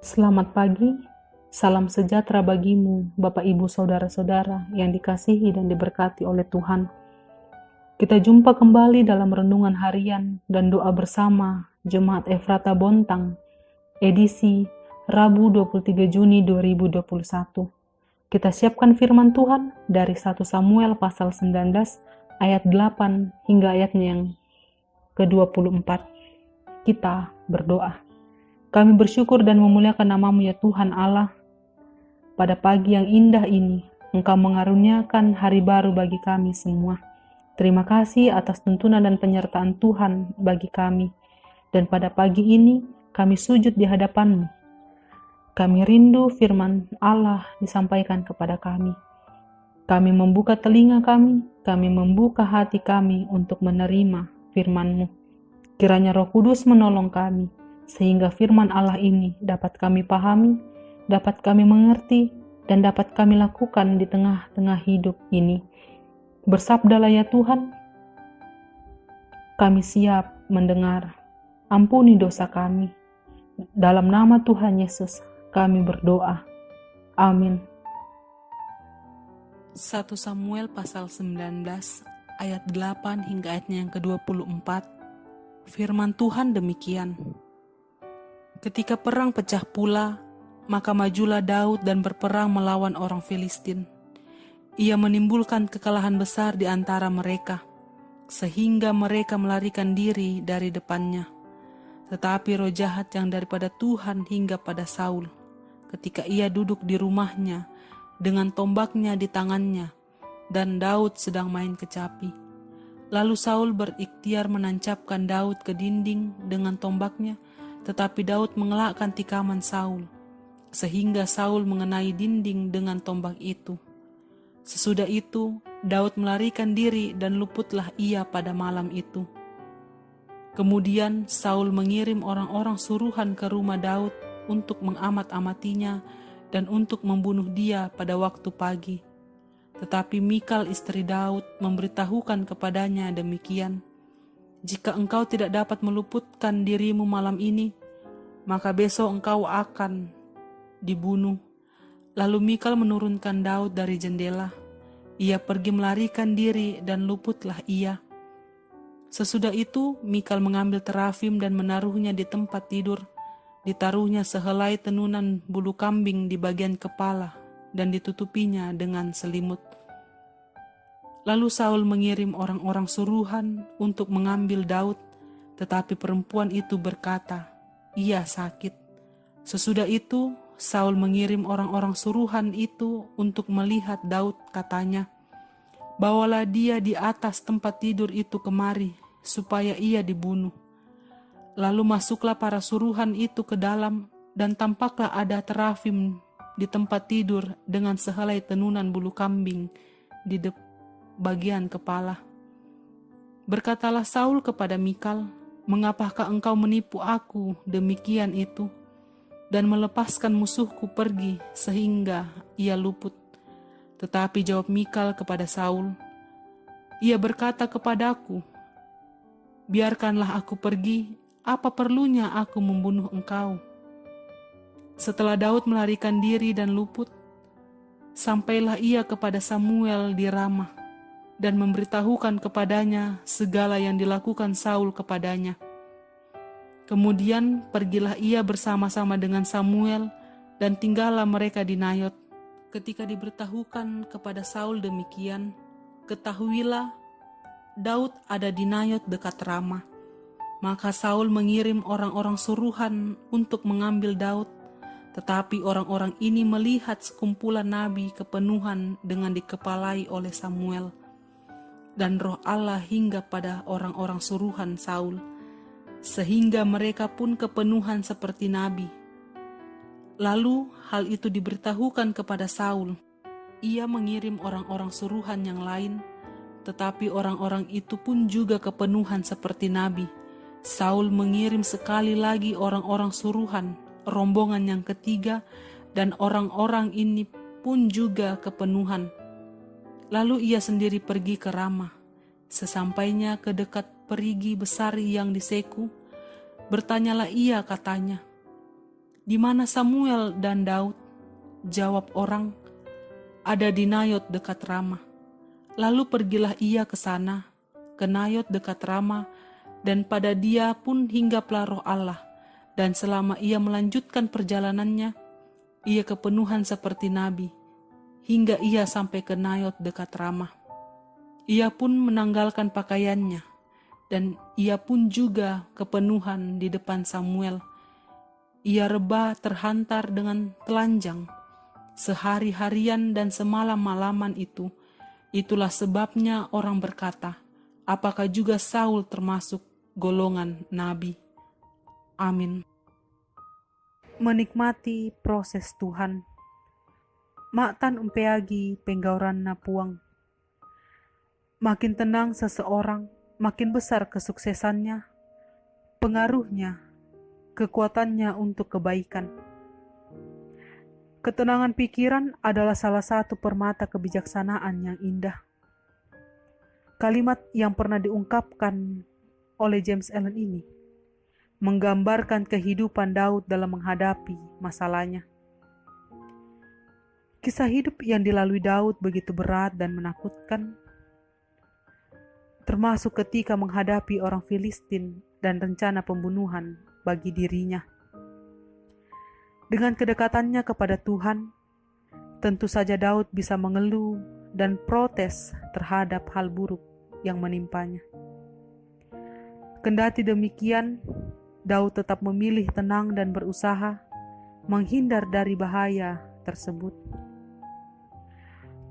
Selamat pagi, salam sejahtera bagimu, Bapak Ibu Saudara-saudara yang dikasihi dan diberkati oleh Tuhan. Kita jumpa kembali dalam renungan harian dan doa bersama Jemaat Efrata Bontang, edisi Rabu 23 Juni 2021. Kita siapkan firman Tuhan dari 1 Samuel pasal 19 ayat 8 hingga ayatnya yang ke-24. Kita berdoa. Kami bersyukur dan memuliakan nama-Mu ya Tuhan Allah. Pada pagi yang indah ini, Engkau mengaruniakan hari baru bagi kami semua. Terima kasih atas tuntunan dan penyertaan Tuhan bagi kami. Dan pada pagi ini, kami sujud di hadapan-Mu. Kami rindu firman Allah disampaikan kepada kami. Kami membuka telinga kami membuka hati kami untuk menerima firman-Mu. Kiranya Roh Kudus menolong kami, sehingga firman Allah ini dapat kami pahami, dapat kami mengerti, dan dapat kami lakukan di tengah-tengah hidup ini. Bersabdalah ya Tuhan, kami siap mendengar. Ampuni dosa kami. Dalam nama Tuhan Yesus, kami berdoa. Amin. 1 Samuel pasal 19 ayat 8 hingga ayatnya yang ke-24. Firman Tuhan demikian. Ketika perang pecah pula, maka majulah Daud dan berperang melawan orang Filistin. Ia menimbulkan kekalahan besar di antara mereka, sehingga mereka melarikan diri dari depannya. Tetapi roh jahat yang daripada Tuhan hingga pada Saul, ketika ia duduk di rumahnya dengan tombaknya di tangannya, dan Daud sedang main kecapi. Lalu Saul berikhtiar menancapkan Daud ke dinding dengan tombaknya, tetapi Daud mengelakkan tikaman Saul, sehingga Saul mengenai dinding dengan tombak itu. Sesudah itu, Daud melarikan diri dan luputlah ia pada malam itu. Kemudian Saul mengirim orang-orang suruhan ke rumah Daud untuk mengamat-amatinya dan untuk membunuh dia pada waktu pagi. Tetapi Mikal istri Daud memberitahukan kepadanya demikian, "Jika engkau tidak dapat meluputkan dirimu malam ini, maka besok engkau akan dibunuh." Lalu Mikal menurunkan Daud dari jendela. Ia pergi melarikan diri dan luputlah ia. Sesudah itu Mikal mengambil terafim dan menaruhnya di tempat tidur. Ditaruhnya sehelai tenunan bulu kambing di bagian kepala dan ditutupinya dengan selimut. Lalu Saul mengirim orang-orang suruhan untuk mengambil Daud, tetapi perempuan itu berkata, "Ia sakit." Sesudah itu Saul mengirim orang-orang suruhan itu untuk melihat Daud, katanya, "Bawalah dia di atas tempat tidur itu kemari, supaya ia dibunuh." Lalu masuklah para suruhan itu ke dalam, dan tampaklah ada terafim di tempat tidur dengan sehelai tenunan bulu kambing di bagian kepala. Berkatalah Saul kepada Mikal, "Mengapakah engkau menipu aku demikian itu, dan melepaskan musuhku pergi sehingga ia luput?" Tetapi jawab Mikal kepada Saul, "Ia berkata kepadaku, 'Biarkanlah aku pergi, apa perlunya aku membunuh engkau?'" Setelah Daud melarikan diri dan luput, sampailah ia kepada Samuel di Ramah dan memberitahukan kepadanya segala yang dilakukan Saul kepadanya. Kemudian pergilah ia bersama-sama dengan Samuel dan tinggallah mereka di Nayot. Ketika diberitahukan kepada Saul demikian, ketahuilah Daud ada di Nayot dekat Ramah. Maka Saul mengirim orang-orang suruhan untuk mengambil Daud, tetapi orang-orang ini melihat sekumpulan nabi kepenuhan dengan dikepalai oleh Samuel, dan roh Allah hingga pada orang-orang suruhan Saul, sehingga mereka pun kepenuhan seperti nabi. Lalu hal itu diberitahukan kepada Saul. Ia mengirim orang-orang suruhan yang lain, tetapi orang-orang itu pun juga kepenuhan seperti nabi. Saul mengirim sekali lagi orang-orang suruhan, rombongan yang ketiga, dan orang-orang ini pun juga kepenuhan. Lalu ia sendiri pergi ke Ramah. Sesampainya ke dekat perigi besar yang di Seku, bertanyalah ia, katanya, Di mana Samuel dan Daud? Jawab orang, ada di Nayot dekat Rama. Lalu pergilah ia ke sana, ke Nayot dekat Rama, dan pada dia pun hinggaplah roh Allah. Dan selama ia melanjutkan perjalanannya, ia kepenuhan seperti nabi, hingga ia sampai ke Nayot dekat Rama. Ia pun menanggalkan pakaiannya, dan ia pun juga kepenuhan di depan Samuel. Ia rebah terhantar dengan telanjang, sehari-harian dan semalam-malaman itu. Itulah sebabnya orang berkata, apakah juga Saul termasuk golongan nabi? Amin. Menikmati proses Tuhan. Maktan umpeagi penggauran na puang. Makin tenang seseorang, makin besar kesuksesannya, pengaruhnya, kekuatannya untuk kebaikan. Ketenangan pikiran adalah salah satu permata kebijaksanaan yang indah. Kalimat yang pernah diungkapkan oleh James Allen ini menggambarkan kehidupan Daud dalam menghadapi masalahnya. Kisah hidup yang dilalui Daud begitu berat dan menakutkan, termasuk ketika menghadapi orang Filistin dan rencana pembunuhan bagi dirinya. Dengan kedekatannya kepada Tuhan, tentu saja Daud bisa mengeluh dan protes terhadap hal buruk yang menimpanya. Kendati demikian, Daud tetap memilih tenang dan berusaha menghindar dari bahaya tersebut.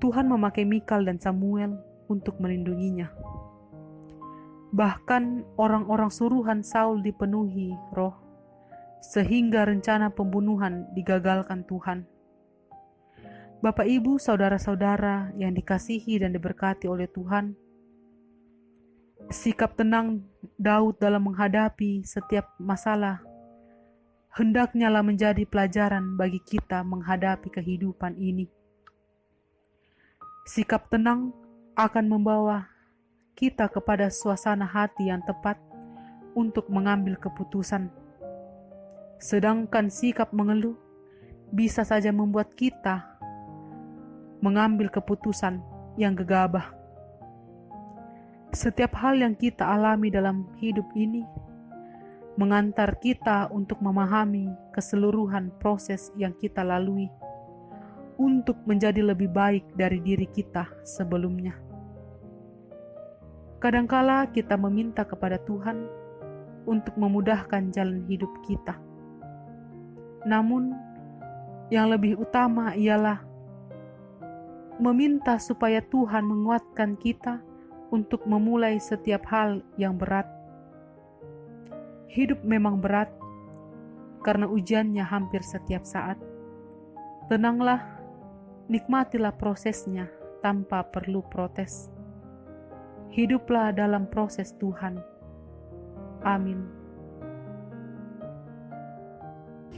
Tuhan memakai Mikal dan Samuel untuk melindunginya. Bahkan orang-orang suruhan Saul dipenuhi roh, sehingga rencana pembunuhan digagalkan Tuhan. Bapak, Ibu, saudara-saudara yang dikasihi dan diberkati oleh Tuhan, sikap tenang Daud dalam menghadapi setiap masalah hendaknya menjadi pelajaran bagi kita menghadapi kehidupan ini. Sikap tenang akan membawa kita kepada suasana hati yang tepat untuk mengambil keputusan. Sedangkan sikap mengeluh bisa saja membuat kita mengambil keputusan yang gegabah. Setiap hal yang kita alami dalam hidup ini mengantar kita untuk memahami keseluruhan proses yang kita lalui untuk menjadi lebih baik dari diri kita sebelumnya. Kadangkala kita meminta kepada Tuhan untuk memudahkan jalan hidup kita. Namun, yang lebih utama ialah meminta supaya Tuhan menguatkan kita untuk memulai setiap hal yang berat. Hidup memang berat karena ujiannya hampir setiap saat. Tenanglah, nikmatilah prosesnya tanpa perlu protes. Hiduplah dalam proses Tuhan. Amin.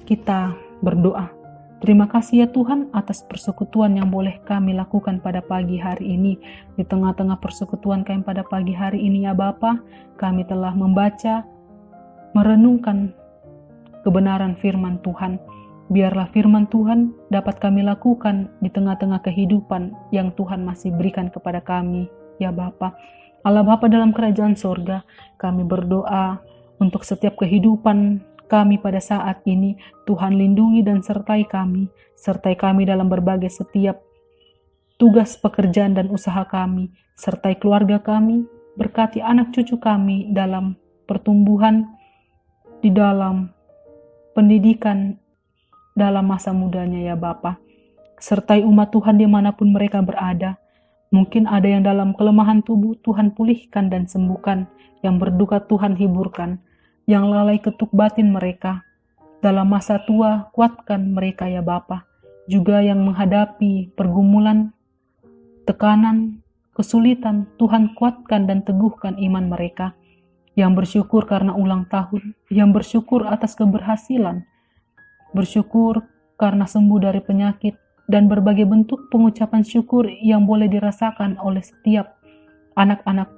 Kita berdoa. Terima kasih ya Tuhan atas persekutuan yang boleh kami lakukan pada pagi hari ini. Di tengah-tengah persekutuan kami pada pagi hari ini ya Bapa, kami telah membaca, merenungkan kebenaran firman Tuhan. Biarlah firman Tuhan dapat kami lakukan di tengah-tengah kehidupan yang Tuhan masih berikan kepada kami ya Bapa. Allah Bapa dalam kerajaan sorga, kami berdoa untuk setiap kehidupan kami pada saat ini. Tuhan lindungi dan sertai kami dalam berbagai setiap tugas pekerjaan dan usaha kami, sertai keluarga kami, berkati anak cucu kami dalam pertumbuhan, di dalam pendidikan, dalam masa mudanya ya Bapa. Sertai umat Tuhan dimanapun mereka berada. Mungkin ada yang dalam kelemahan tubuh, Tuhan pulihkan dan sembuhkan. Yang berduka Tuhan hiburkan. Yang lalai ketuk batin mereka. Dalam masa tua, kuatkan mereka ya Bapa. Juga yang menghadapi pergumulan, tekanan, kesulitan, Tuhan kuatkan dan teguhkan iman mereka. Yang bersyukur karena ulang tahun, yang bersyukur atas keberhasilan, bersyukur karena sembuh dari penyakit, dan berbagai bentuk pengucapan syukur yang boleh dirasakan oleh setiap anak-anak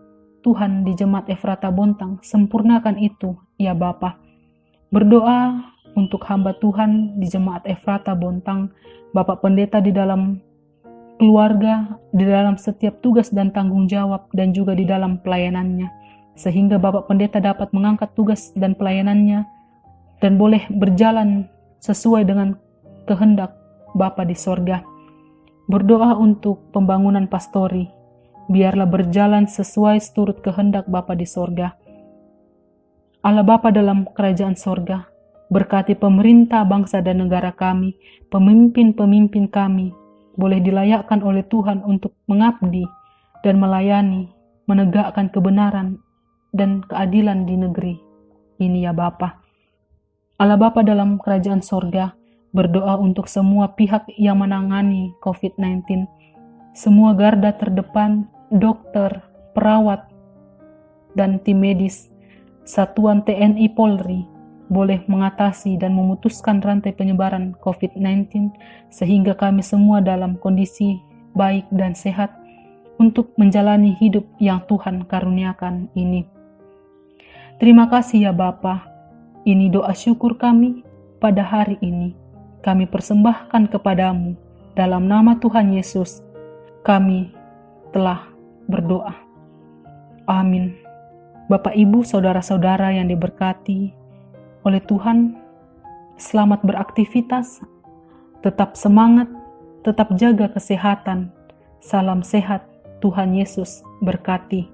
Tuhan di Jemaat Efrata Bontang. Sempurnakan itu ya Bapa. Berdoa untuk hamba Tuhan di Jemaat Efrata Bontang, Bapak Pendeta di dalam keluarga, di dalam setiap tugas dan tanggung jawab, dan juga di dalam pelayanannya, sehingga Bapak Pendeta dapat mengangkat tugas dan pelayanannya dan boleh berjalan sesuai dengan kehendak Bapa di sorga. Berdoa untuk pembangunan pastori, biarlah berjalan sesuai seturut kehendak Bapa di sorga. Allah Bapa dalam kerajaan sorga, berkati pemerintah bangsa dan negara kami, pemimpin-pemimpin kami, boleh dilayakkan oleh Tuhan untuk mengabdi dan melayani, menegakkan kebenaran dan keadilan di negeri ini ya Bapa. Allah Bapa dalam kerajaan sorga, berdoa untuk semua pihak yang menangani COVID-19, semua garda terdepan, dokter, perawat, dan tim medis, Satuan TNI Polri, boleh mengatasi dan memutuskan rantai penyebaran COVID-19 sehingga kami semua dalam kondisi baik dan sehat untuk menjalani hidup yang Tuhan karuniakan ini. Terima kasih ya Bapa. Ini doa syukur kami pada hari ini. Kami persembahkan kepadamu dalam nama Tuhan Yesus. Kami telah berdoa. Amin. Bapak, Ibu, saudara-saudara yang diberkati oleh Tuhan, selamat beraktivitas, tetap semangat, tetap jaga kesehatan. Salam sehat, Tuhan Yesus berkati.